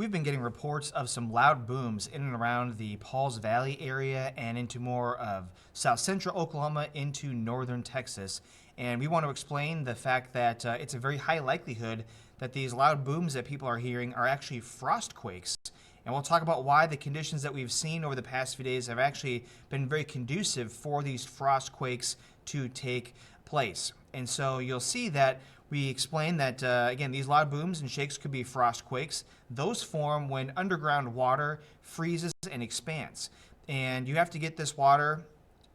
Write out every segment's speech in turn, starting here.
We've been getting reports of some loud booms in and around the Pauls Valley area and into more of south central Oklahoma into northern Texas. And we want to explain the fact that it's a very high likelihood that these loud booms that people are hearing are actually frost quakes. And we'll talk about why the conditions that we've seen over the past few days have actually been very conducive for these frost quakes to take place. And so you'll see that we explain that, again, these loud booms and shakes could be frost quakes. Those form when underground water freezes and expands. And you have to get this water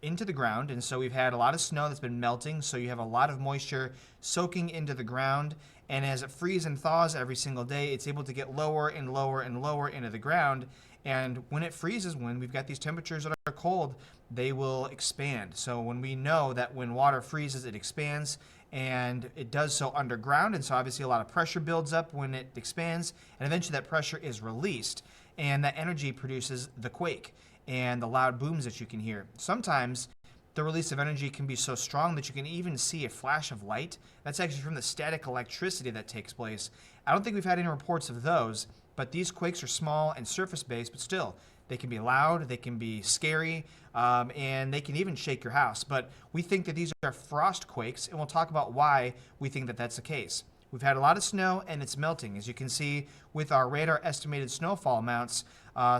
into the ground, and so we've had a lot of snow that's been melting, so you have a lot of moisture soaking into the ground, and as it freezes and thaws every single day, it's able to get lower and lower and lower into the ground, and when it freezes, when we've got these temperatures that are cold, they will expand. So when we know that when water freezes, it expands, and it does so underground, and so obviously a lot of pressure builds up when it expands, and eventually that pressure is released, and that energy produces the quake and the loud booms that you can hear. Sometimes the release of energy can be so strong that you can even see a flash of light. That's actually from the static electricity that takes place. I don't think we've had any reports of those, but these quakes are small and surface-based, but still, they can be loud, they can be scary, and they can even shake your house. But we think that these are frost quakes, and we'll talk about why we think that that's the case. We've had a lot of snow, and it's melting. As you can see with our radar estimated snowfall amounts,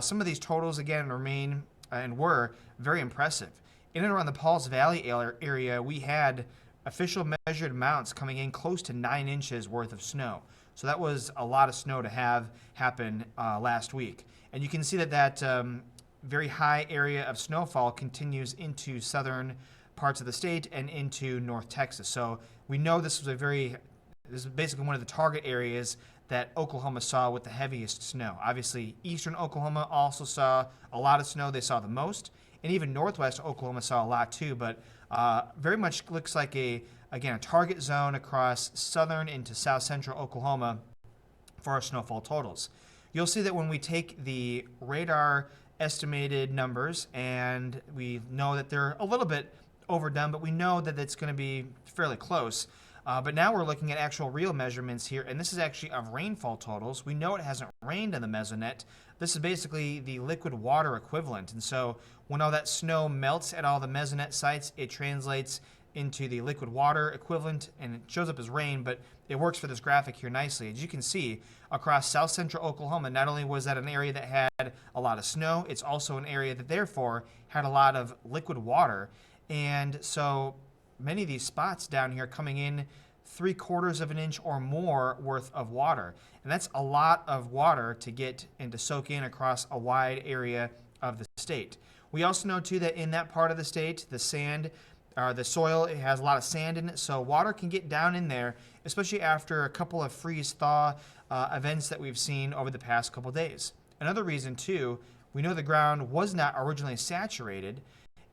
some of these totals, again, remain and were very impressive. In and around the Pauls Valley area, we had official measured amounts coming in close to 9 inches worth of snow. So that was a lot of snow to have happen last week. And you can see that very high area of snowfall continues into southern parts of the state and into North Texas. So we know this is basically one of the target areas that Oklahoma saw with the heaviest snow. Obviously, eastern Oklahoma also saw a lot of snow. They saw the most. And even northwest Oklahoma saw a lot too, but very much looks like a target zone across southern into south central Oklahoma for our snowfall totals. You'll see that when we take the radar estimated numbers, and we know that they're a little bit overdone, but we know that it's going to be fairly close. But now we're looking at actual real measurements here, and this is actually of rainfall totals. We know it hasn't rained in the mesonet. This is basically the liquid water equivalent. And so when all that snow melts at all the mesonet sites, it translates into the liquid water equivalent, and it shows up as rain, but it works for this graphic here nicely. As you can see, across south central Oklahoma, not only was that an area that had a lot of snow, it's also an area that therefore had a lot of liquid water. And so many of these spots down here coming in 3/4 of an inch or more worth of water. And that's a lot of water to get and to soak in across a wide area of the state. We also know too that in that part of the state, the soil, it has a lot of sand in it, so water can get down in there, especially after a couple of freeze-thaw events that we've seen over the past couple days. Another reason too, we know the ground was not originally saturated,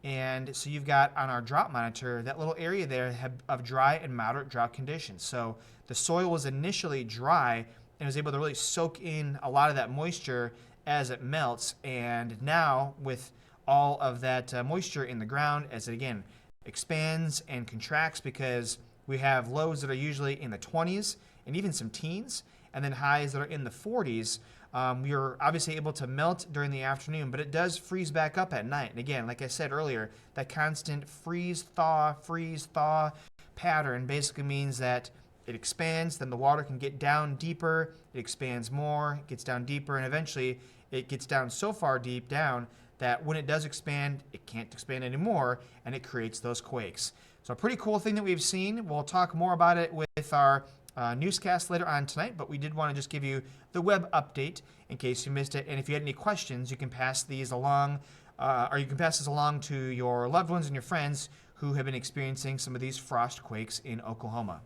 and so you've got on our drought monitor that little area there of dry and moderate drought conditions. So the soil was initially dry and was able to really soak in a lot of that moisture as it melts. And now with all of that moisture in the ground, as it again expands and contracts, because we have lows that are usually in the 20s and even some teens, and then highs that are in the 40s. We are obviously able to melt during the afternoon, but it does freeze back up at night. And again, like I said earlier, that constant freeze-thaw pattern basically means that it expands, then the water can get down deeper, it expands more, it gets down deeper, and eventually it gets down so far deep down that when it does expand, it can't expand anymore, and it creates those quakes. So a pretty cool thing that we've seen. We'll talk more about it with our newscast later on tonight, but we did want to just give you the web update in case you missed it. And if you had any questions, you can pass these along, or you can pass this along to your loved ones and your friends who have been experiencing some of these frost quakes in Oklahoma.